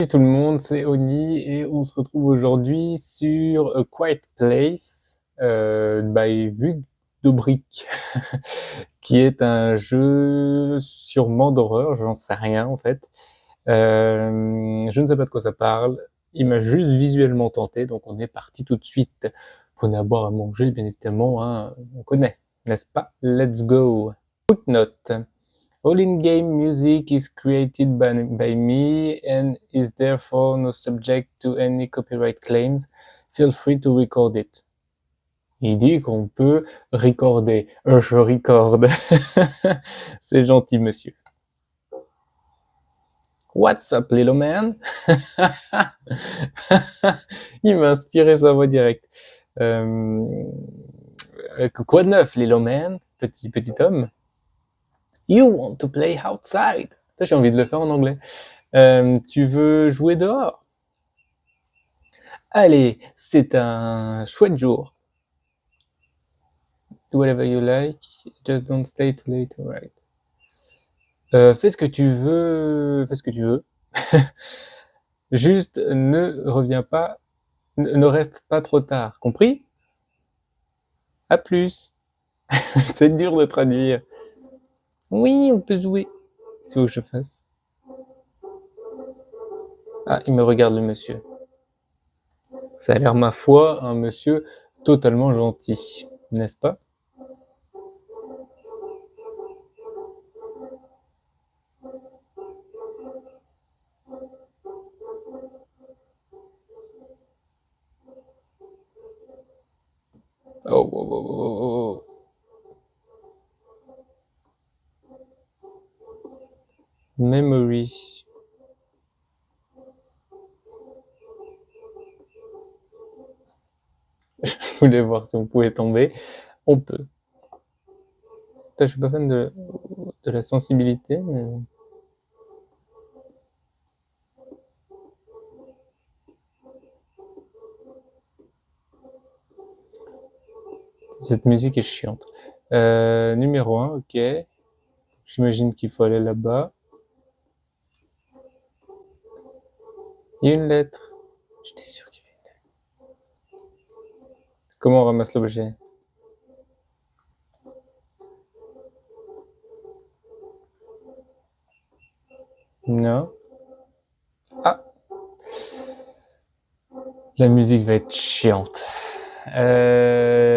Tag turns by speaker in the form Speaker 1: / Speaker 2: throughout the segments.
Speaker 1: Salut tout le monde, c'est Oni et on se retrouve aujourd'hui sur A Quiet Place by Luc Dobrik, qui est un jeu sûrement d'horreur, j'en sais rien en fait. Je ne sais pas de quoi ça parle, il m'a juste visuellement tenté, donc on est parti tout de suite. Prenez à boire, à manger, bien évidemment, hein, on connaît, n'est-ce pas? Let's go! Quick note. All in-game music is created by me and is therefore no subject to any copyright claims. Feel free to record it. Il dit qu'on peut recorder. Je recorde. C'est gentil, monsieur. What's up, little man? Il m'a inspiré sa voix directe. Quoi de neuf, little man? Petit homme. You want to play outside? J'ai envie de le faire en anglais. Tu veux jouer dehors? Allez, c'est un chouette jour. Do whatever you like, just don't stay too late, alright. Fais ce que tu veux, fais ce que tu veux. Juste ne reviens pas, ne reste pas trop tard, compris? À plus. C'est dur de traduire. Oui, on peut jouer. C'est où je fasse? Ah, il me regarde le monsieur. Ça a l'air, ma foi, un monsieur totalement gentil, n'est-ce pas? Oh, oh, oh, oh, oh. Memory. Je voulais voir si on pouvait tomber. On peut. Je suis pas fan de la sensibilité, mais... Cette musique est chiante. Numéro 1, ok. J'imagine qu'il faut aller là-bas. Il y a une lettre. J'étais sûr qu'il y avait une lettre. Comment on ramasse l'objet? Non. Ah, la musique va être chiante.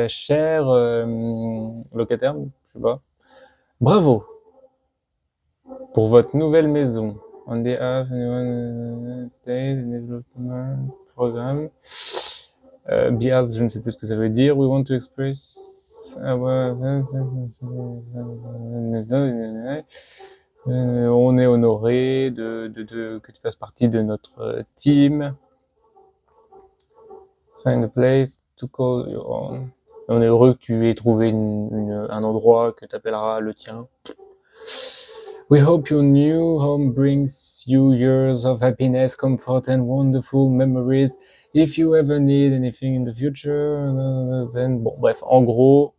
Speaker 1: Cher locataire, je sais pas. Bravo pour votre nouvelle maison. On behalf of State Development Programme. Behalf, je ne sais plus ce que ça veut dire. We want to express our... on est honoré que tu fasses partie de notre team. Find a place to call your own. On est heureux que tu aies trouvé un endroit que tu appelleras le tien. We hope your new home brings you years of happiness, comfort and wonderful memories. If you ever need anything in the future, then... Bon, bref, en gros...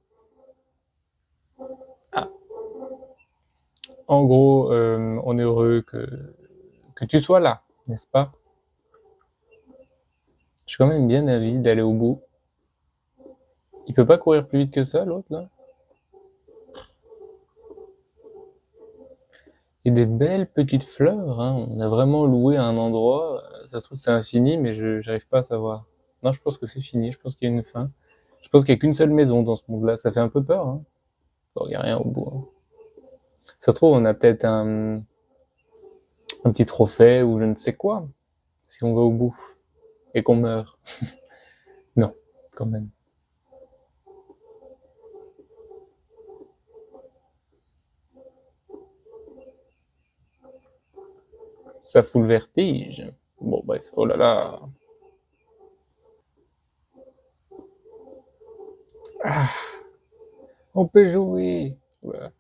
Speaker 1: En gros, on est heureux que tu sois là, n'est-ce pas? Je suis quand même bien d'avis d'aller au bout. Il peut pas courir plus vite que ça, l'autre, là? Et des belles petites fleurs, hein. On a vraiment loué un endroit. Ça se trouve, c'est infini, mais j'arrive pas à savoir. Non, je pense que c'est fini. Je pense qu'il y a une fin. Je pense qu'il y a qu'une seule maison dans ce monde-là. Ça fait un peu peur, hein. Bon, il y a rien au bout, hein. Ça se trouve, on a peut-être un petit trophée ou je ne sais quoi. Si on va au bout. Et qu'on meurt. Non, quand même. Ça fout le vertige. Bon, bref, oh là là. Ah, on peut jouer. Voilà.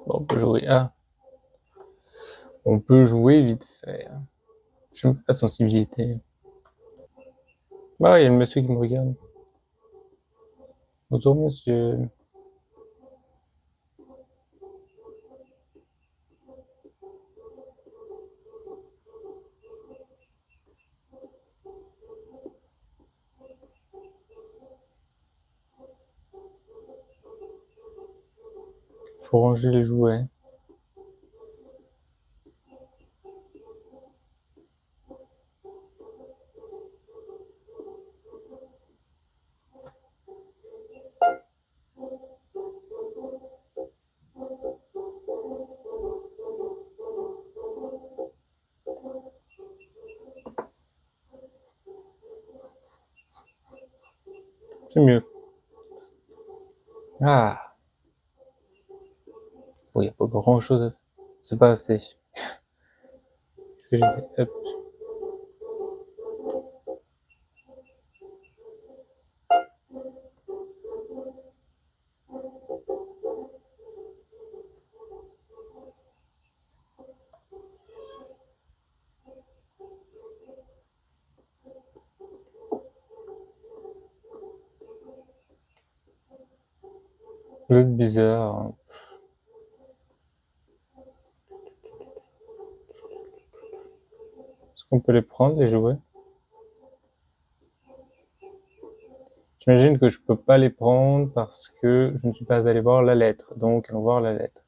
Speaker 1: Bon, on peut jouer. Ah. On peut jouer vite fait. J'aime pas la sensibilité. Ah, il y a le monsieur qui me regarde. Bonjour, monsieur. faut ranger les jouets. C'est mieux. Ah, bon, il n'y a pas grand chose à faire. C'est pas assez. Qu'est-ce que j'ai fait? Hop. Vous êtes bizarre, hein. Est-ce qu'on peut les prendre, les jouets? J'imagine que je peux pas les prendre parce que je ne suis pas allé voir la lettre. Donc, allons voir la lettre.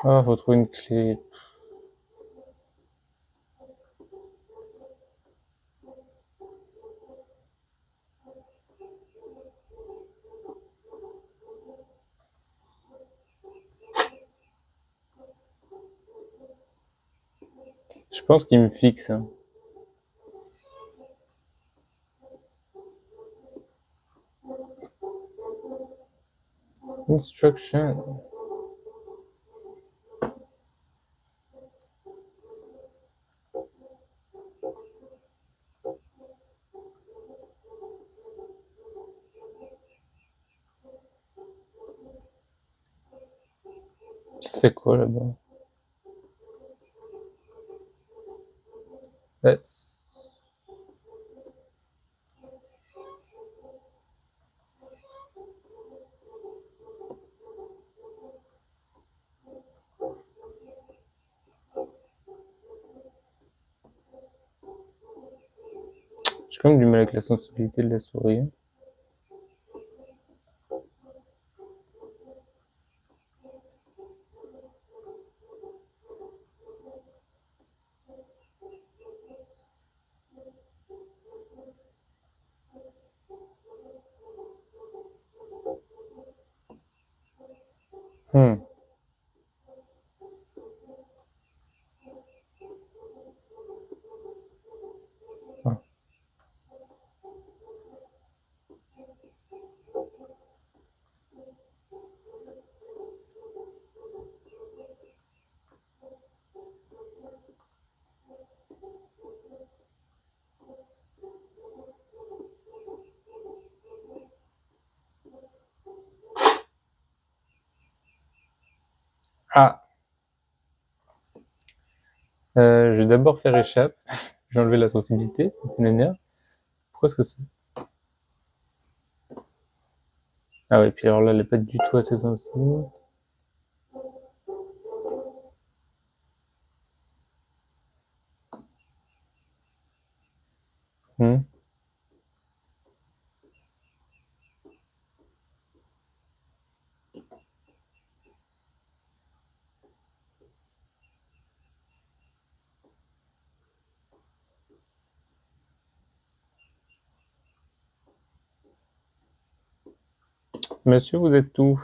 Speaker 1: Ah, faut trouver une clé. Je pense qu'il me fixe, hein. Instruction. C'est quoi là-bas? That's- J'ai quand même du mal avec la sensibilité de la souris. Hmm. Ah. Ah. Je vais d'abord faire échappe. J'ai enlevé la sensibilité, ça m'énerve. Pourquoi est-ce que c'est? Ah ouais, puis alors là, elle est pas du tout assez sensible. Hmm. Monsieur, vous êtes où?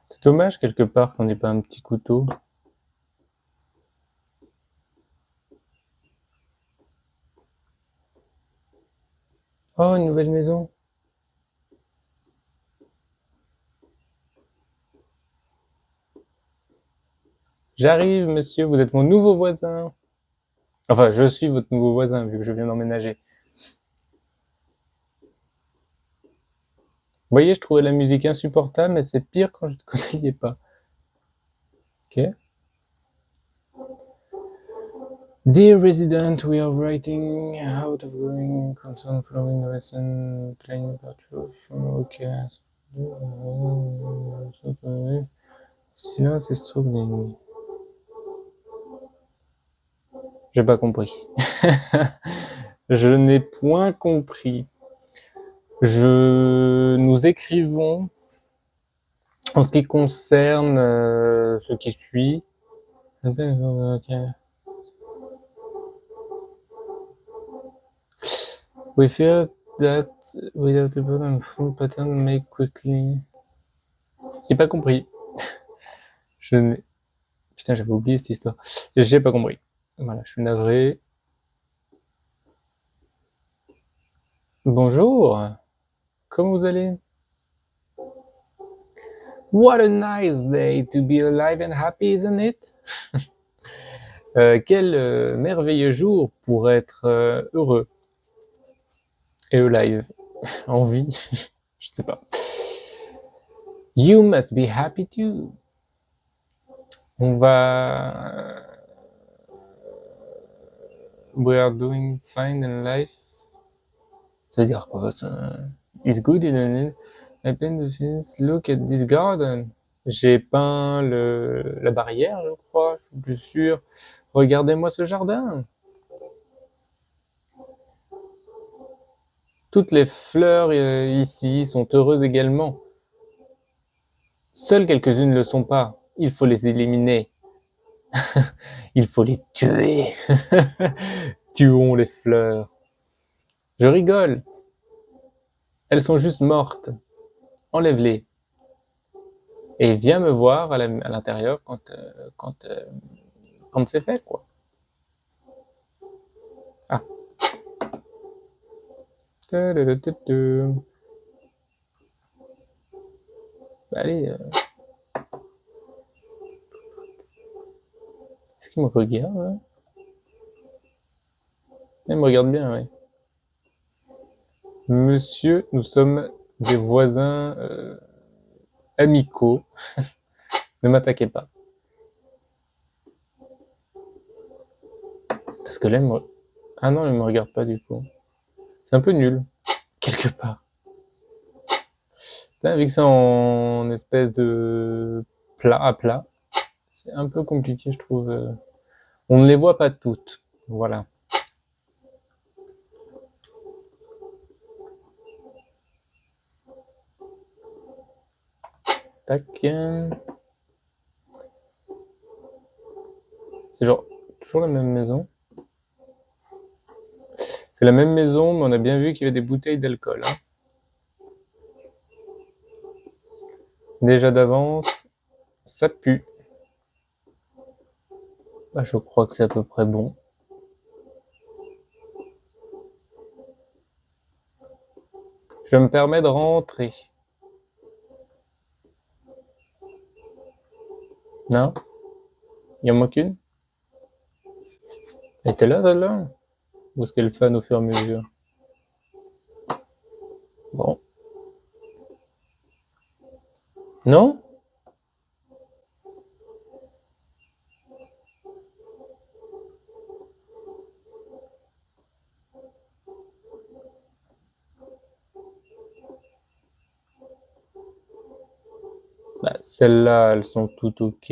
Speaker 1: C'est dommage quelque part qu'on n'ait pas un petit couteau. Oh, une nouvelle maison. J'arrive, monsieur, vous êtes mon nouveau voisin. Enfin, je suis votre nouveau voisin vu que je viens d'emménager. Vous voyez, je trouvais la musique insupportable, mais c'est pire quand je ne connaissais pas. Ok. Dear resident, we are writing out of going concern following the recent plane departure from Ocas. Silence is troubling. J'ai pas compris. Je n'ai point compris. Nous écrivons en ce qui concerne ce qui suit. Okay. We fear that without a burden full pattern make quickly. J'ai pas compris. Putain, j'avais oublié cette histoire. J'ai pas compris. Voilà, je suis navré. Bonjour. Comment vous allez? What a nice day to be alive and happy, isn't it? Quel merveilleux jour pour être heureux et alive, en vie, je sais pas. You must be happy too. On va... We are doing fine in life. Ça veut dire quoi ça? It's good, isn't it? I paint the fence. Look at this garden. J'ai peint la barrière, je crois, je suis plus sûr. Regardez-moi ce jardin. Toutes les fleurs ici sont heureuses également. Seules quelques-unes ne le sont pas. Il faut les éliminer. Il faut les tuer. Tuons les fleurs. Je rigole. Elles sont juste mortes. Enlève-les. Et viens me voir à l'intérieur quand c'est fait, quoi. Ah. Bah, allez. Est-ce qu'il me regarde, hein? Il me regarde bien, oui. Monsieur, nous sommes des voisins amicaux. Ne m'attaquez pas. Est-ce que là, ah non, il me regarde pas du coup. C'est un peu nul, quelque part. Avec ça en espèce de plat à plat, c'est un peu compliqué, je trouve. On ne les voit pas toutes. Voilà. Tac. C'est genre toujours la même maison. C'est la même maison, mais on a bien vu qu'il y avait des bouteilles d'alcool. Hein. Déjà d'avance, ça pue. Bah, je crois que c'est à peu près bon. Je me permets de rentrer. Non? Il y en manque une? Elle était là, celle-là? Ou est-ce qu'elle fane au fur et à mesure? Bon. Non? Bah, celles-là, elles sont toutes ok.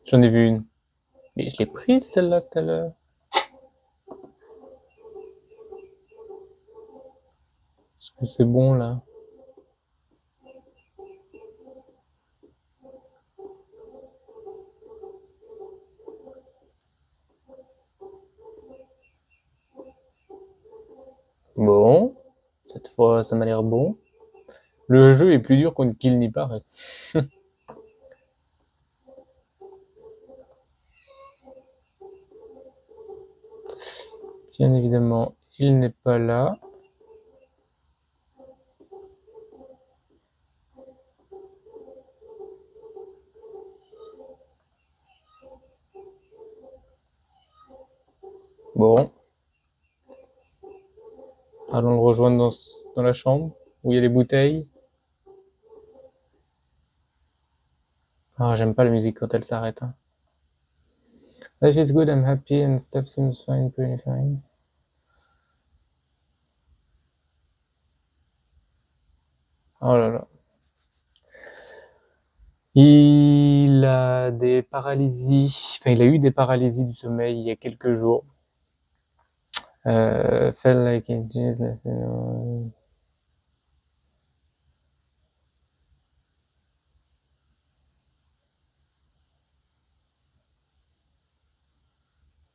Speaker 1: J'en ai vu une. Mais je l'ai prise, celle-là, tout à l'heure. Est-ce que c'est bon, là? Bon. Cette fois, ça m'a l'air bon. Le jeu est plus dur qu'il n'y paraît. Bien évidemment, il n'est pas là. Bon. Allons le rejoindre dans la chambre où il y a les bouteilles. Ah, j'aime pas la musique quand elle s'arrête. Hein. Life is good, I'm happy, and stuff seems fine, pretty fine. Oh là là. Il a des paralysies, enfin, il a eu des paralysies du sommeil il y a quelques jours. Felt like it is less than-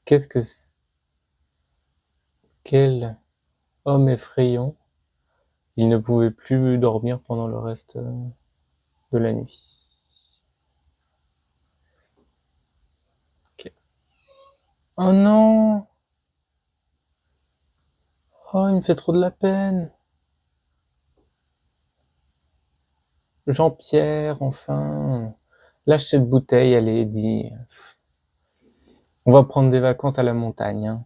Speaker 1: Qu'est-ce que c'est? Quel homme effrayant. Il ne pouvait plus dormir pendant le reste de la nuit. Ok. Oh non! Oh, il me fait trop de la peine. Jean-Pierre, enfin. Lâche cette bouteille, allez, dis. On va prendre des vacances à la montagne, hein.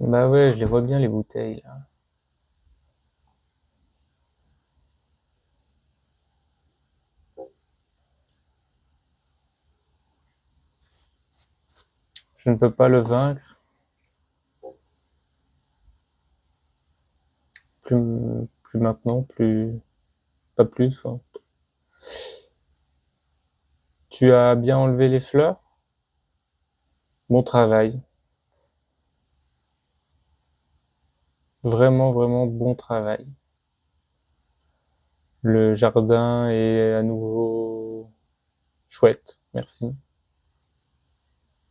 Speaker 1: Bah ouais, je les vois bien, les bouteilles, là. Je ne peux pas le vaincre. Plus maintenant, pas plus, hein. Tu as bien enlevé les fleurs? Bon travail. Vraiment, vraiment bon travail. Le jardin est à nouveau chouette, merci.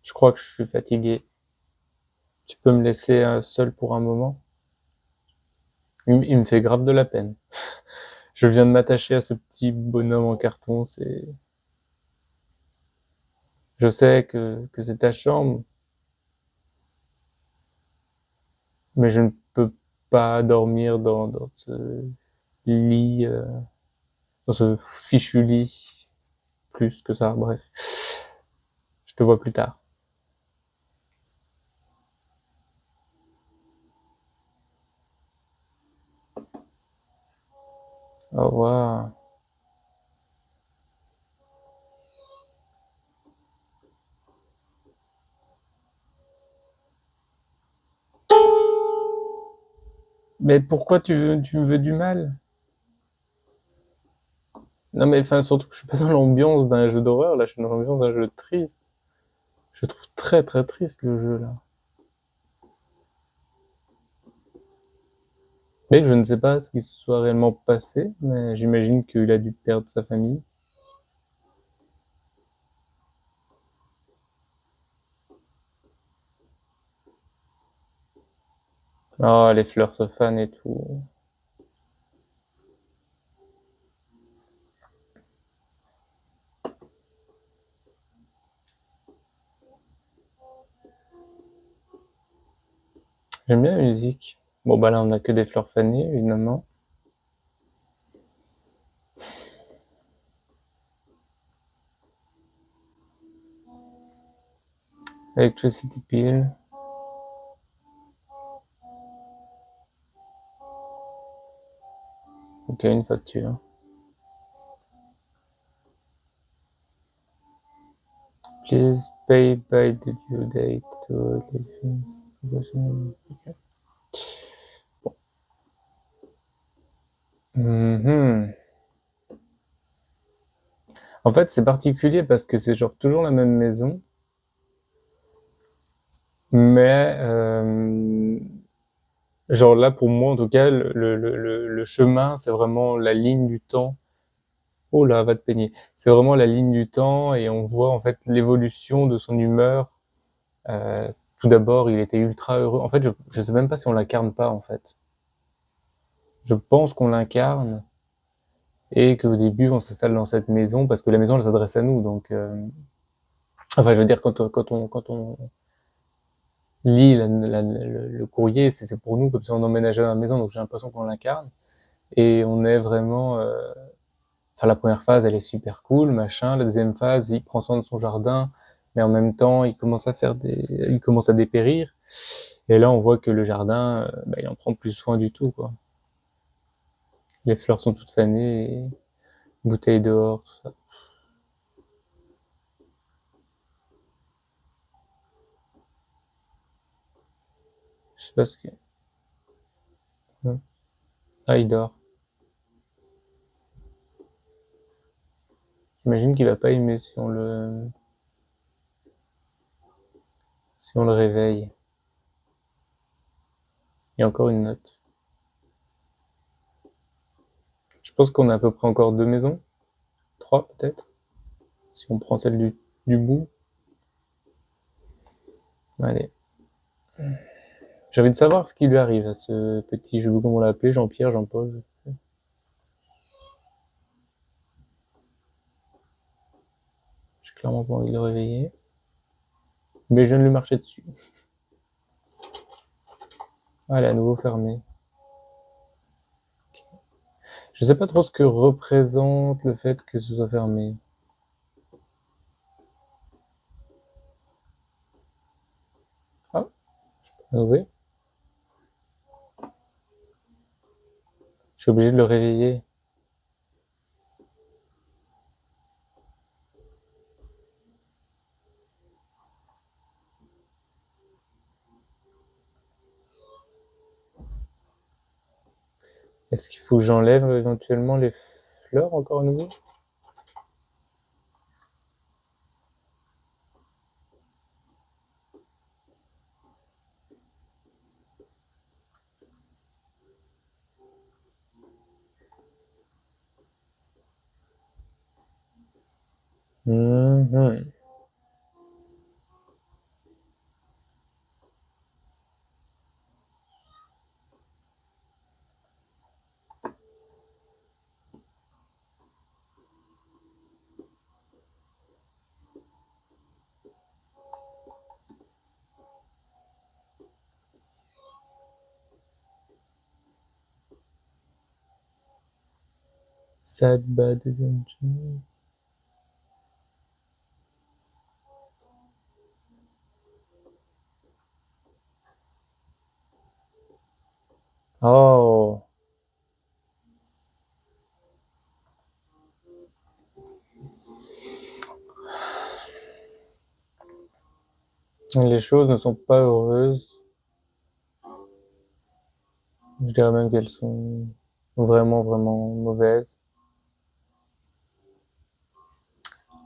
Speaker 1: Je crois que je suis fatigué. Tu peux me laisser seul pour un moment? Il me fait grave de la peine. Je viens de m'attacher à ce petit bonhomme en carton, je sais que c'est ta chambre, mais je ne peux pas dormir dans ce lit, dans ce fichu lit, plus que ça, bref. Je te vois plus tard. Au revoir. Mais pourquoi tu me veux du mal? Non mais enfin, surtout que je suis pas dans l'ambiance d'un jeu d'horreur, là, je suis dans l'ambiance d'un jeu triste. Je le trouve très très triste, le jeu, là. Mais je ne sais pas ce qui se soit réellement passé, mais j'imagine qu'il a dû perdre sa famille. Ah, les fleurs se fanent et tout. J'aime bien la musique. Bon, bah là, on a que des fleurs fanées, évidemment. Electricity Bill. Ok, une facture. Please pay by the due date to okay. Mhm. En fait, c'est particulier parce que c'est genre toujours la même maison, mais genre là, pour moi, en tout cas, le chemin, c'est vraiment la ligne du temps. Oh là, va te peigner. C'est vraiment la ligne du temps et on voit en fait l'évolution de son humeur. Euh, Tout d'abord, il était ultra heureux. En fait, je sais même pas si on l'incarne pas, en fait. Je pense qu'on l'incarne et qu'au début, on s'installe dans cette maison parce que la maison, elle s'adresse à nous. Donc, enfin, je veux dire, quand on lit le courrier, c'est pour nous, comme si on emménageait dans la maison. Donc, j'ai l'impression qu'on l'incarne et on est vraiment, enfin, la première phase, elle est super cool, machin. La deuxième phase, il prend soin de son jardin, mais en même temps, il commence à dépérir. Et là, on voit que le jardin, bah, il en prend plus soin du tout, quoi. Les fleurs sont toutes fanées, et bouteilles dehors, tout ça. Je sais pas ce que... Ah, il dort. J'imagine qu'il va pas aimer si on le réveille. Il y a encore une note. Je pense qu'on a à peu près encore 2 maisons. 3 peut-être. Si on prend celle du bout. Allez. J'ai envie de savoir ce qui lui arrive à ce petit, je sais plus comment on l'a appelé, Jean-Pierre, Jean-Paul. J'ai clairement pas envie de le réveiller. Mais je viens de lui marcher dessus. Ah, elle est à nouveau fermée. Je sais pas trop ce que représente le fait que ce soit fermé. Ah, oui. Je suis obligé de le réveiller. Est-ce qu'il faut que j'enlève éventuellement les fleurs encore à nouveau? Mhm. Sad bad attention. Oh, les choses ne sont pas heureuses. Je dirais même qu'elles sont vraiment, vraiment mauvaises.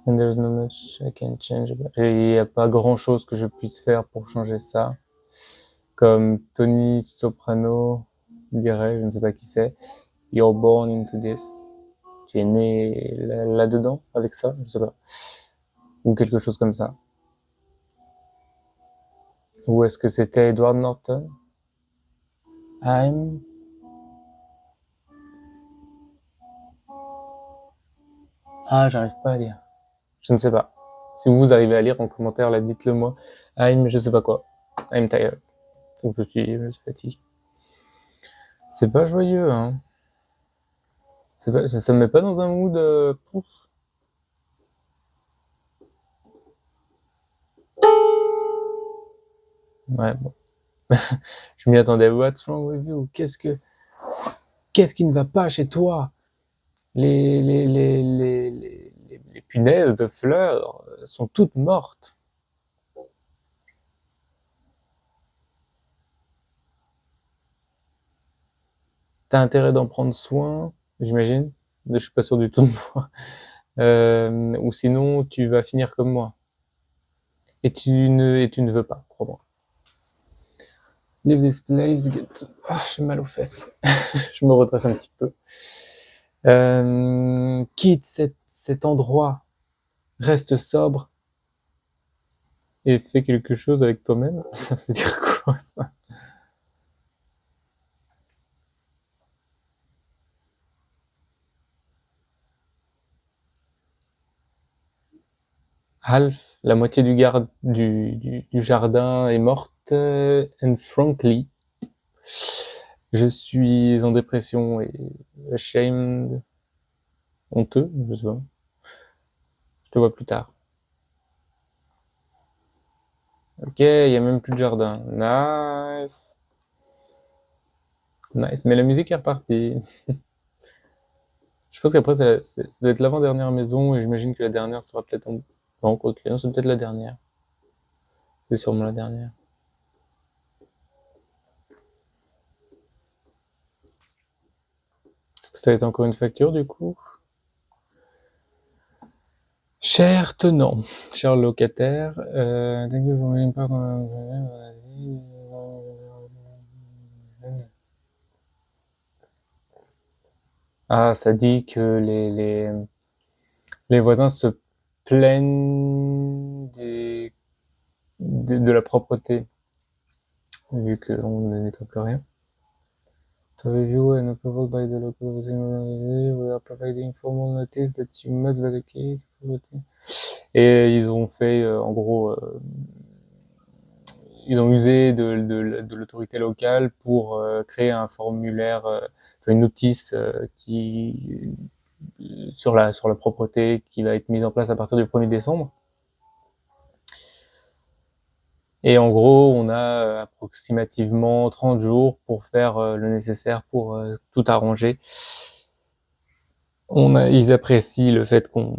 Speaker 1: And there's no much I can change. Et il n'y a pas grand chose que je puisse faire pour changer ça. Comme Tony Soprano dirait, je ne sais pas qui c'est. You're born into this. Tu es né là-dedans, avec ça, je sais pas. Ou quelque chose comme ça. Ou est-ce que c'était Edward Norton? I'm... Ah, j'arrive pas à lire. Je ne sais pas. Si vous arrivez à lire en commentaire, là, dites-le moi. I'm, je sais pas quoi. I'm tired. Donc je suis fatigué. C'est pas joyeux, hein. Ça me met pas dans un mood. Pouf. Ouais, bon. Je m'y attendais. What's wrong with you? Qu'est-ce qui ne va pas chez toi? Les punaises de fleurs sont toutes mortes. T'as intérêt d'en prendre soin, j'imagine. Je suis pas sûr du tout de moi. Ou sinon, tu vas finir comme moi. Et tu ne veux pas, crois-moi. Leave this place, Ah, j'ai mal aux fesses. Je me redresse un petit peu. Quitte cet endroit. Reste sobre. Et fais quelque chose avec toi-même. Ça veut dire quoi, ça? Half, la moitié du jardin est morte. And frankly, je suis en dépression et ashamed, honteux, je sais pas. Je te vois plus tard. Ok, il y a même plus de jardin. Nice. Nice, mais la musique est repartie. Je pense qu'après, ça doit être l'avant-dernière maison et j'imagine que la dernière sera peut-être en... Non, quoi que, non, c'est peut-être la dernière. C'est sûrement la dernière. Ça va être encore une facture du coup. Cher tenant, cher locataire, thank you for being part of Ah, ça dit que les voisins se plaignent de la propreté, vu qu'on ne nettoie plus rien. To review and approval by the local housing authority, we are providing formal notice that you must vacate. Et ils ont fait, en gros, ils ont usé de l'autorité locale pour créer un formulaire, une notice qui sur la propreté qui va être mise en place à partir du 1er décembre. Et en gros, on a approximativement 30 jours pour faire le nécessaire pour tout arranger. Ils apprécient le fait qu'on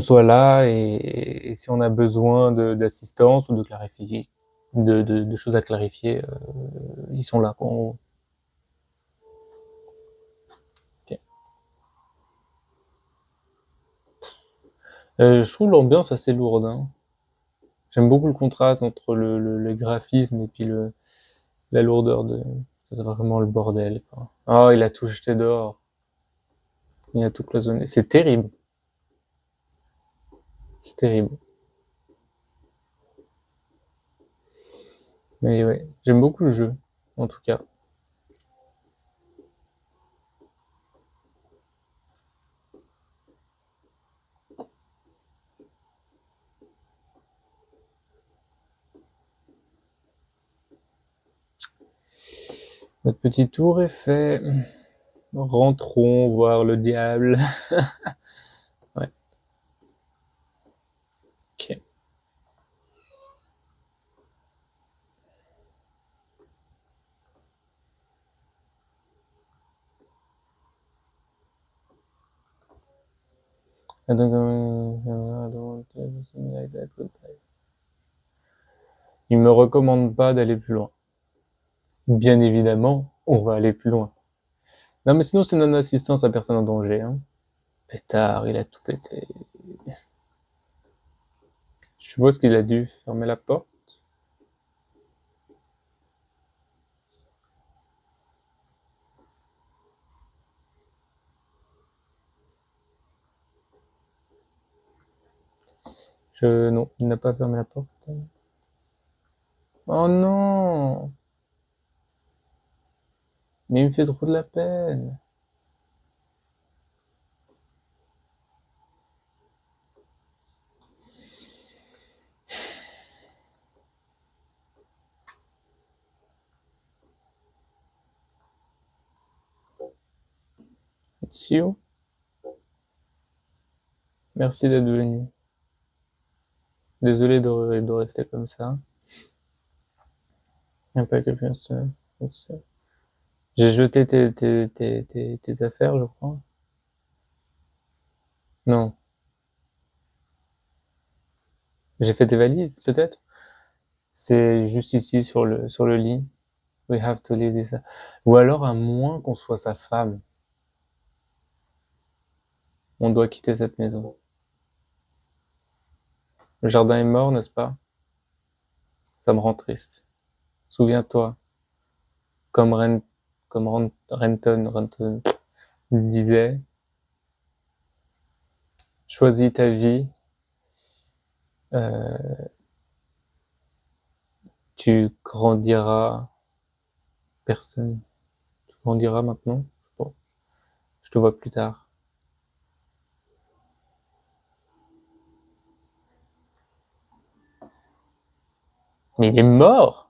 Speaker 1: soit là et si on a besoin d'assistance ou de clarifier, de choses à clarifier, ils sont là. Okay. Je trouve l'ambiance assez lourde. Hein. J'aime beaucoup le contraste entre le graphisme et puis la lourdeur de. C'est vraiment le bordel. Quoi. Oh, il a tout jeté dehors. Il a tout cloisonné. C'est terrible. C'est terrible. Mais ouais, j'aime beaucoup le jeu, en tout cas. Notre petit tour est fait. Rentrons voir le diable. Ouais. Ok. Il me recommande pas d'aller plus loin. Bien évidemment, on va aller plus loin. Non, mais sinon, c'est non-assistance à personne en danger. Hein. Pétard, il a tout pété. Je suppose qu'il a dû fermer la porte. Non, il n'a pas fermé la porte. Oh non! Mais il me fait trop de la peine. Tsio, merci d'être venu. Désolé de rester comme ça. Un peu que j'ai jeté tes affaires, je crois. Non. J'ai fait tes valises, peut-être. C'est juste ici sur le lit. We have to leave this. Ou alors, à moins qu'on soit sa femme, on doit quitter cette maison. Le jardin est mort, n'est-ce pas? Ça me rend triste. Souviens-toi, comme Renton disait, choisis ta vie, tu grandiras. Personne. Tu grandiras maintenant. Bon, je te vois plus tard. Mais il est mort!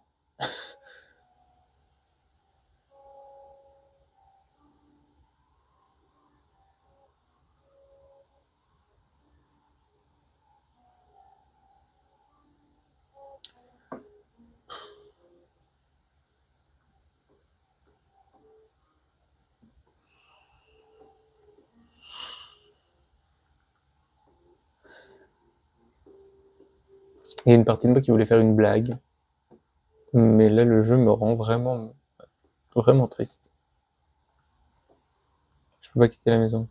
Speaker 1: Il y a une partie de moi qui voulait faire une blague. Mais là, le jeu me rend vraiment, vraiment triste. Je peux pas quitter la maison.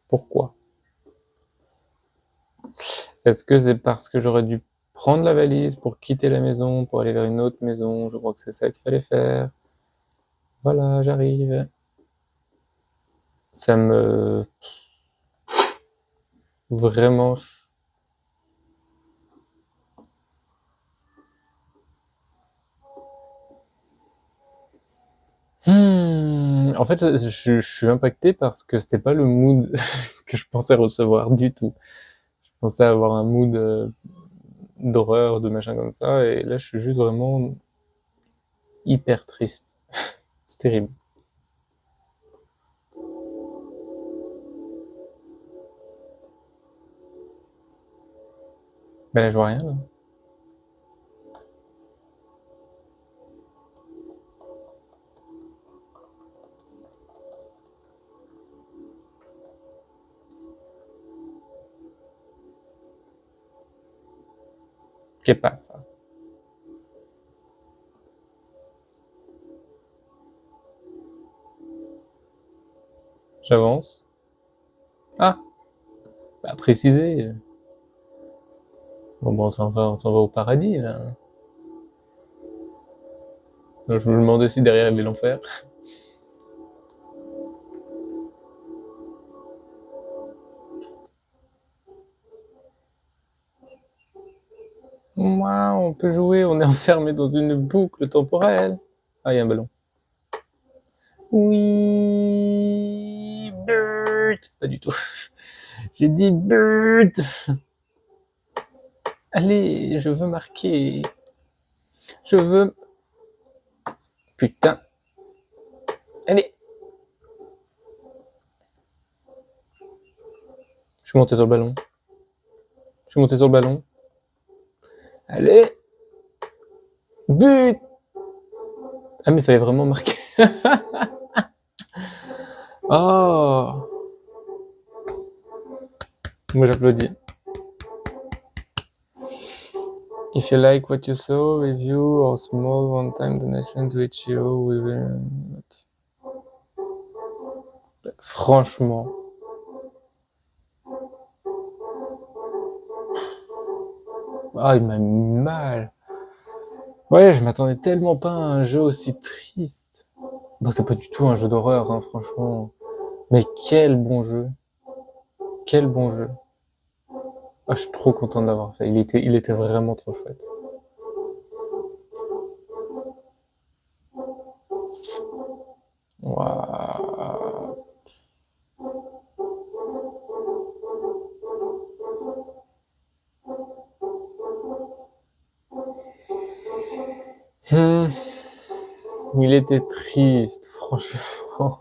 Speaker 1: Pourquoi? Est-ce que c'est parce que j'aurais dû prendre la valise pour quitter la maison, pour aller vers une autre maison? Je crois que c'est ça qu'il fallait faire. Voilà, j'arrive. Ça me... Vraiment... En fait, je suis impacté parce que c'était pas le mood que je pensais recevoir du tout. Je pensais avoir un mood d'horreur, de machin comme ça, et là, je suis juste vraiment hyper triste. C'est terrible. Ben là, je vois rien, là. Qu'est passe? J'avance. Ah, bah, préciser. Bon, on s'en va au paradis, là. Je me demandais si derrière il y avait l'enfer. Moi, on peut jouer, on est enfermé dans une boucle temporelle. Ah, il y a un ballon. Oui, Bird. Pas du tout. J'ai dit Bird. Allez, je veux marquer. Je veux... Putain. Allez. Je suis monté sur le ballon. Je suis monté sur le ballon. Allez. But. Ah, mais il fallait vraiment marquer. Oh. Moi, j'applaudis. If you like what you saw, review or small one-time donation to HEO will... Franchement. Ah, il m'a mis mal. Ouais, je m'attendais tellement pas à un jeu aussi triste. Bon, c'est pas du tout un jeu d'horreur, hein, franchement. Mais quel bon jeu. Quel bon jeu. Ah, je suis trop content d'avoir fait. Il était vraiment trop chouette. Waouh. Hmm. Il était triste, franchement.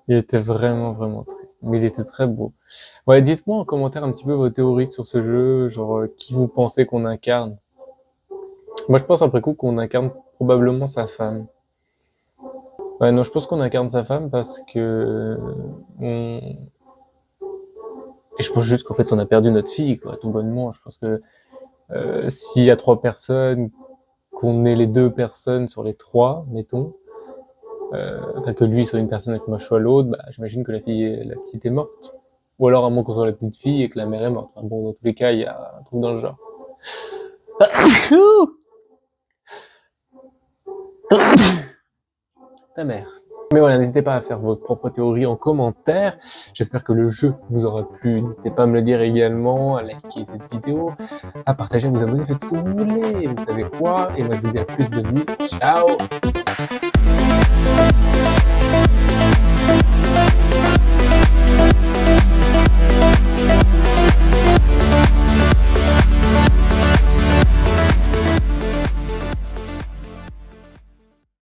Speaker 1: Il était vraiment, vraiment triste. Mais il était très beau. Ouais, dites-moi en commentaire un petit peu vos théories sur ce jeu, genre qui vous pensez qu'on incarne. Moi, je pense après coup qu'on incarne probablement sa femme. Ouais, non, je pense qu'on incarne sa femme parce que on... Et je pense juste qu'en fait, on a perdu notre fille, quoi, tout bonnement. Je pense que s'il y a trois personnes, qu'on est les deux personnes sur les trois, mettons, enfin que lui soit une personne et que moi je sois l'autre, bah, j'imagine que la petite est morte. Ou alors à moins qu'on soit la petite fille et que la mère est morte. Enfin, bon, dans tous les cas, il y a un truc dans le genre. Ta mère. Mais voilà, n'hésitez pas à faire votre propre théorie en commentaire. J'espère que le jeu vous aura plu. N'hésitez pas à me le dire également, à liker cette vidéo, à partager, à vous abonner, faites ce que vous voulez. Vous savez quoi? Et moi, je vous dis à plus de nuit. Ciao!